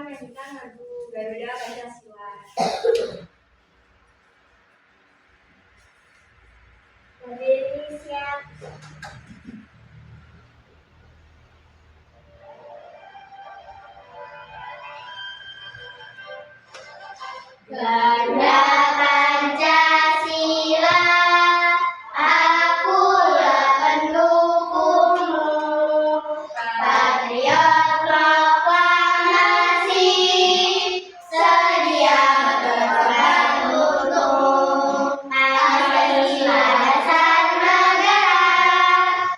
menyanyikan lagu Garuda Pancasila. Berdiri siap. Garuda Pancasila, akulah pendukungmu, patriot proklamasi, sedia berkorban untukmu. Pancasila dasar negara,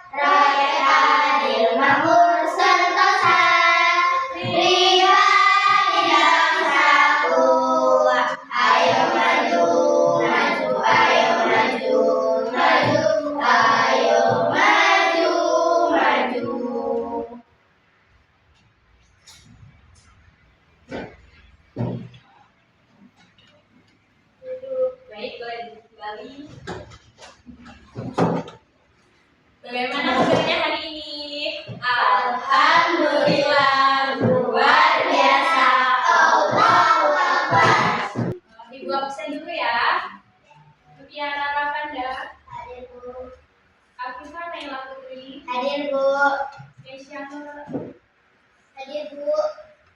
rakyat adil makmur sentosa, pribadi bangsaku. Ayo maju, maju, ayo maju, maju, ayo maju, maju. Baik, boleh kembali. Bagaimana kabarnya hari ini? Alhamdulillah, luar biasa. Allahu Akbar. Ibu absen dulu ya. Mutiara Ravanda, Hadir Bu. Afifah Naila Putri, Hadir Bu. Keisha Nur, Hadir Bu.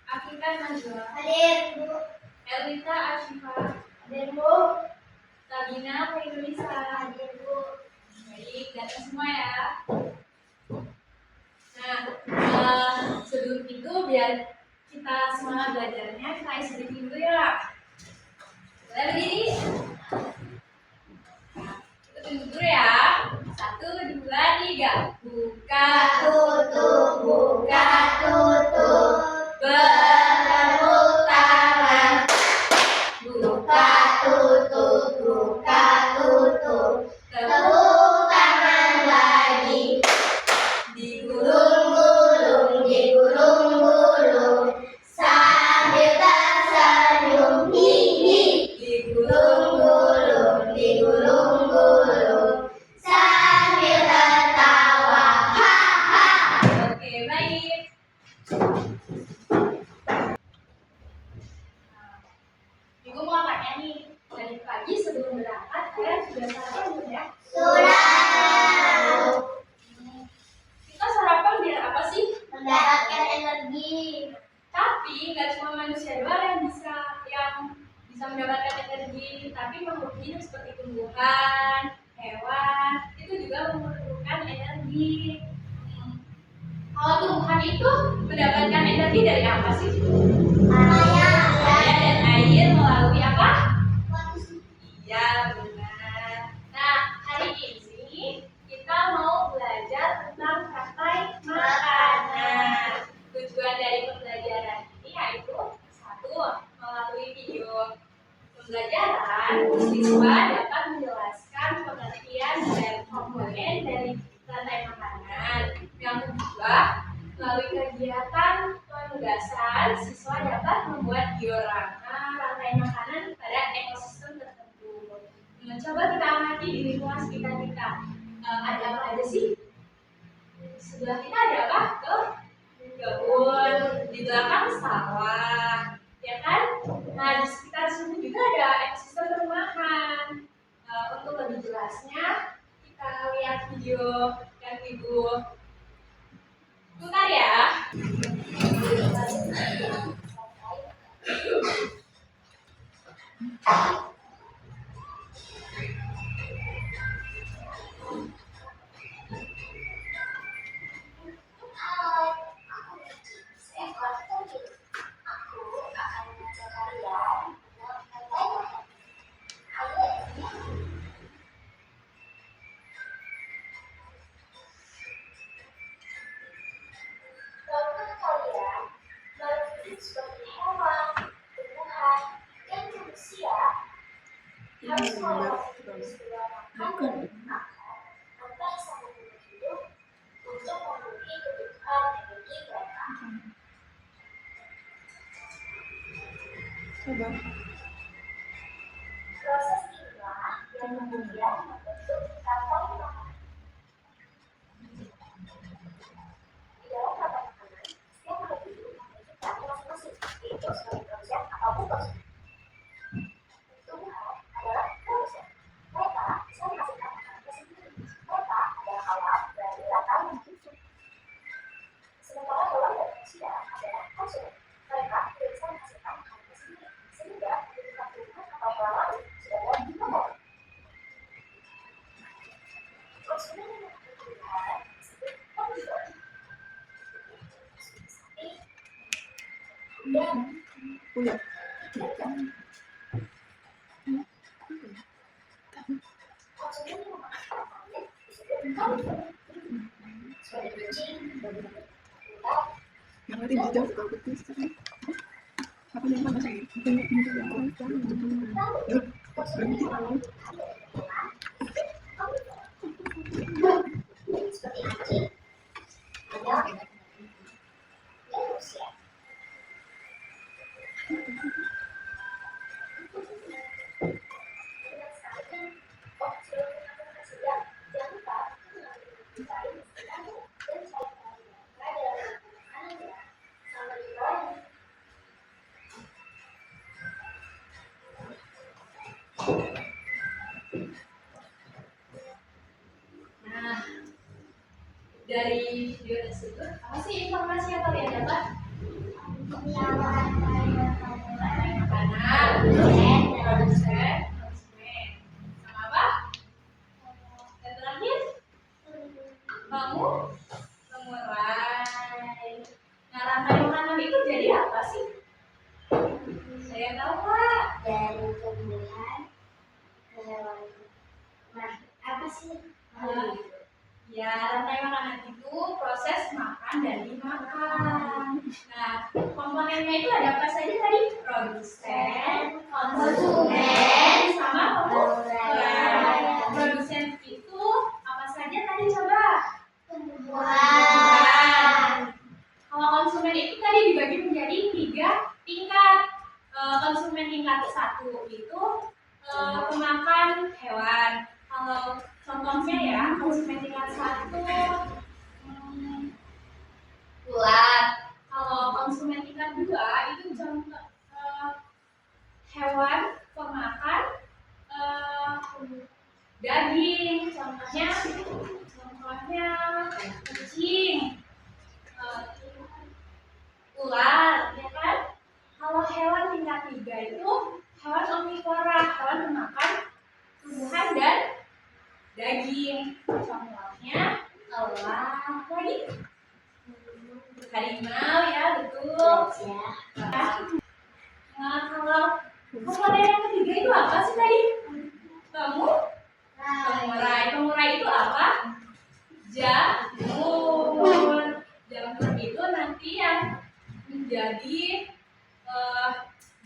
Afifah Najwa, Hadir Bu. Elita Ashifa, Hadir Bu. Sabina Fairulisa. Hadir Bu. Baik, datang semua ya. Nah, sebelum itu biar kita semangat belajarnya, kita isi dulu ya. Boleh berdiri? Kita tunggu dulu ya. 1, 2, 3. Buka Tutup, buka tutup, bertepuk tangan. buka tutup, buka tutup, tepuk tangan lagi, digulung-gulung, digulung-gulung, sambil tersenyum, hihi, digulung-gulung, digulung-gulung, sambil tertawa, haha. Oke, baik. Ibu mau tanya nih, dari pagi sebelum berangkat kalian sudah sarapan belum ya? Sudah Kita sarapan biar apa sih? mendapatkan energi. Tapi nggak cuma manusia doang yang bisa mendapatkan energi, tapi makhluk hidup seperti tumbuhan, hewan itu juga memerlukan energi. Kalau tumbuhan itu mendapatkan energi dari apa sih? Cahaya dan air melalui apa? Iya, benar. Nah, hari ini kita mau belajar tentang praktek makanan. Tujuan dari pembelajaran ini yaitu 1. Melalui video pembelajaran, siswa dapat menjelaskan pengertian dan komponen dari rantai makanan. Yang kedua, melalui kegiatan penugasan, siswa dapat membuat diorama rantai makanan pada ekosistem tertentu. Coba kita amati di lingkungan sekitar kita. Ada apa aja sih? Sebelah kita ada apa? Kebun, di belakang sawah, ya kan? Nah, di sekitar sini juga ada ekosistem perumahan. Untuk lebih jelasnya, kita lihat video yang Ibu putar ya. Harus peristiwa makan dan makan antar satu makhluk hidup untuk memenuhi kebutuhan energi mereka. Proses inilah yang kemudian membentuk rantai makanan. Di dalam rantai makanan, setiap makhluk hidup memiliki peran masing-masing. muncul sebagai produsen ataupun konsumen. Tumbuhan adalah produsen. Mereka bisa menghasilkan makanannya sendiri. Mereka adalah awal dari rantai menghidup. Sementara hewan dan manusia adalah konsumen. Mereka tidak bisa menghasilkan makanannya sendiri, sehingga kebutuhan tumbuhan atau hewan lain sudah mulai dipenuhi. Konsumen yang memakai tumbuhan disebut konsumen. Dan konsumen yang memakai tumbuhan disebut konsumen. Sebagai kucing, ular, konsumen yang memakai seperti anjing, ayam, dan manusia. Dengan sekali, sudah mengaturkan sedang. Jangan lupa mencari makanan dan cari makanan dalam makanan. Sampai jumpa lagi. Nah, dari video tersebut, apa sih informasi yang kalian dapat? Makanan, produsen, konsumen. Sama apa? Dan terakhir, mengurai. Nah, rantai makanan itu jadi apa sih? Saya tahu, Pak. Dari tumbuhan ke hewan. Nah, apa sih? Ya, rantai makanan itu proses makan dan dimakan. Nah, komponennya itu ada apa saja tadi? Produsen, konsumen, sama pengurai. Produsen itu apa saja tadi coba? Tumbuhan. Kalau konsumen itu tadi dibagi menjadi 3 tingkat. Konsumen tingkat 1 itu pemakan hewan. Kalau contohnya ya, konsumen tingkat 1 ular. Kalau konsumen tingkat 2 itu contoh hewan pemakan daging. Contohnya kucing, ular, ya kan? Kalau hewan tingkat 3 itu hewan omnivora, hewan pemakan tumbuhan dan daging. Contohnya elang, lagi harimau, ya betul. Nah, kalau komponen yang ketiga itu apa sih tadi? Pengurai itu apa? Jamur. Jamur itu nanti yang menjadi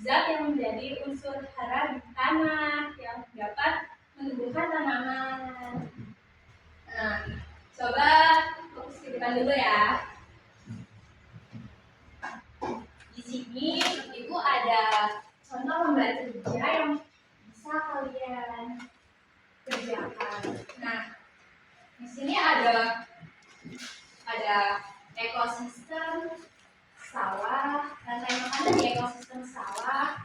zat yang menjadi unsur hara di tanah yang dapat menumbuhkan tanaman. Nah, coba fokus ke depan dulu ya. Di sini ibu ada contoh lembar kerja yang bisa kalian kerjakan. Nah, di sini ada ekosistem sawah, rantai makanan di ekosistem sawah,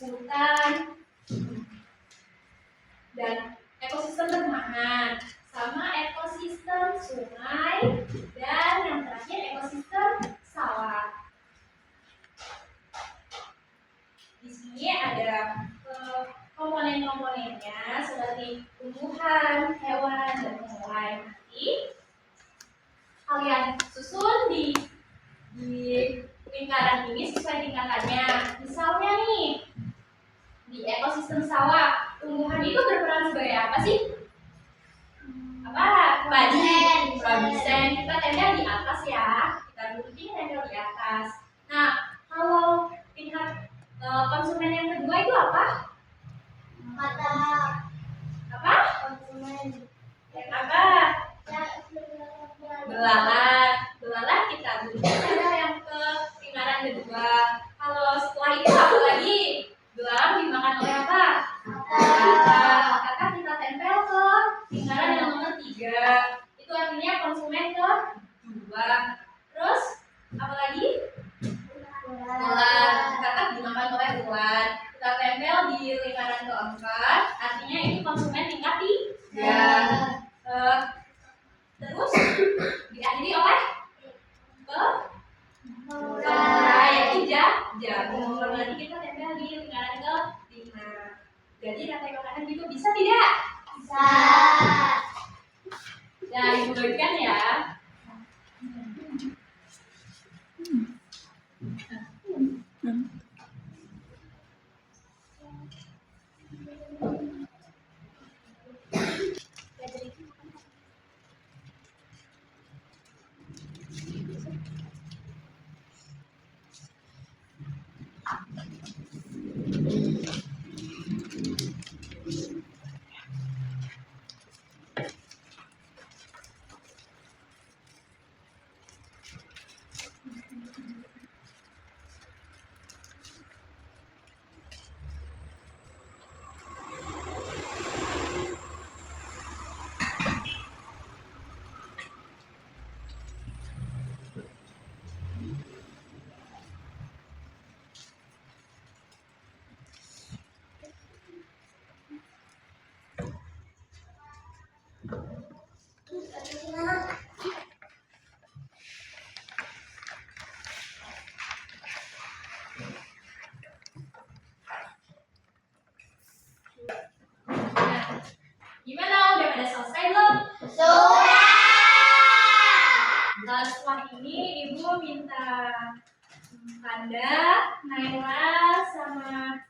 hutan, dan ekosistem perumahan, sama ekosistem sungai, dan yang terakhir ekosistem sawah. Di sini ada komponen-komponennya seperti tumbuhan, hewan, dan pengurai. Nanti kalian susun di lingkaran ini sesuai tingkatannya. Misalnya nih, di ekosistem sawah, tumbuhan itu berperan sebagai apa sih? Apa? Produsen. Kita tempel di atas ya. Kita gunting tempel di atas. Nah, kalau tingkat konsumen yang kedua itu apa? Apa? Yang apa? Belalang kita gunting tempel yang ke lingkaran kedua. Kalau setelah itu apa lagi? Belalang dimakan oleh apa? Kakak kita tempel ke lingkaran yang nomor 3. Itu artinya konsumen ke 2. Terus apa lagi? Ular. digabung, nanti kita tempel di lingkaran ke-5. Jadi rantai makanan juga bisa tidak? Bisa. Nah, ibu bagikan ya. Gimana? Udah pada selesai belum? Sudah. Nah, setelah ini ibu minta Kanda, Naila, sama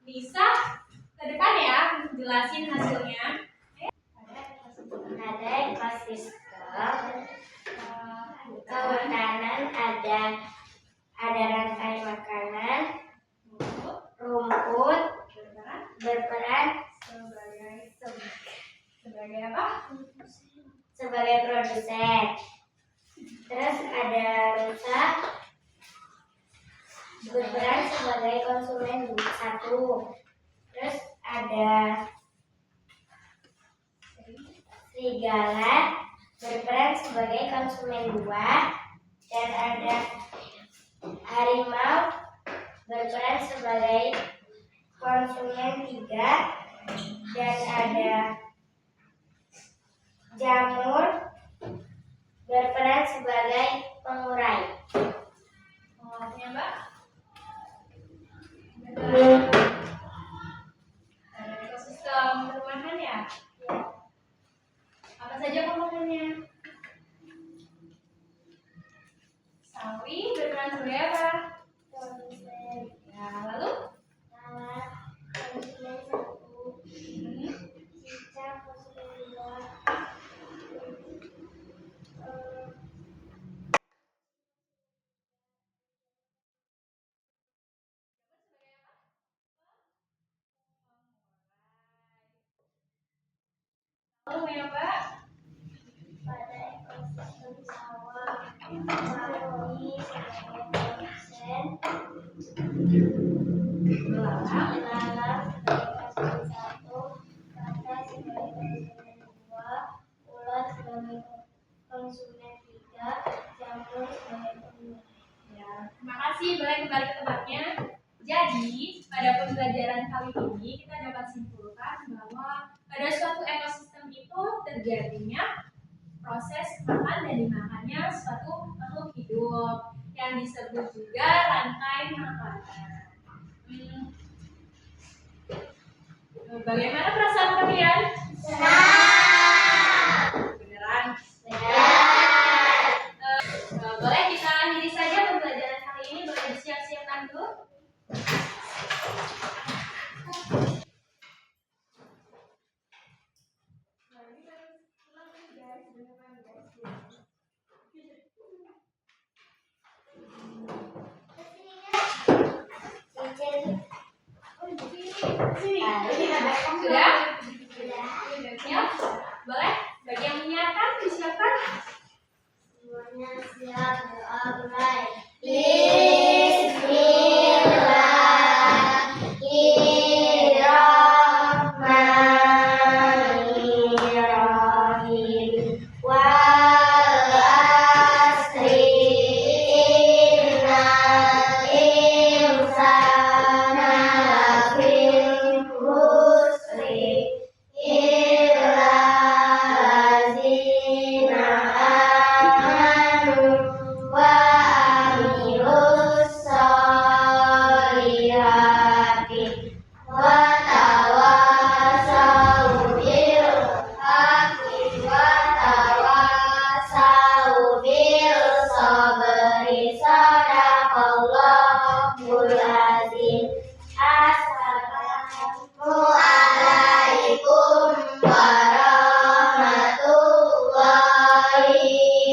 Lisa ke depan ya untuk jelasin hasilnya. Ada ekosistem. Kehutanan ada rantai makanan, rumput berperan sebagai apa? sebagai produsen. Terus ada rusa berperan sebagai konsumen satu. Terus ada serigala berperan sebagai konsumen dua, dan ada harimau berperan sebagai konsumen tiga, dan ada jamur berperan sebagai pengurai. Pengulasnya Mbak? Ada ekosistem perumahan ya? Apa saja komponennya? Sawi berperan sebagai apa? Ya, lalu? Konsumen satu, cicak konsumen dua, Lalu ya Mbak? pada ekosistem sawah, sawi sebagai produsen, belalang sebagai konsumen satu, kata sebagai konsumen dua, ulat sebagai konsumen tiga, jamur sebagai pengurai. Ya, terima kasih. Boleh kembali ke tempatnya. Jadi, pada pembelajaran kali ini kita dapat simpulkan bahwa pada suatu ekosistem itu terjadinya proses makan dan dimakannya suatu makhluk hidup yang disebut juga rantai makanan. Bagaimana perasaan kalian? Beneran? Boleh kita akhiri saja pembelajaran kali ini. Boleh disiap-siapkan dulu. Sudah? Ya? Boleh? Bagi yang menyiapkan, disiapkan. Semuanya siap, doa mulai. Bismillahirrahmanirrahim. Wal asri innal insana lafii khusri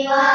wa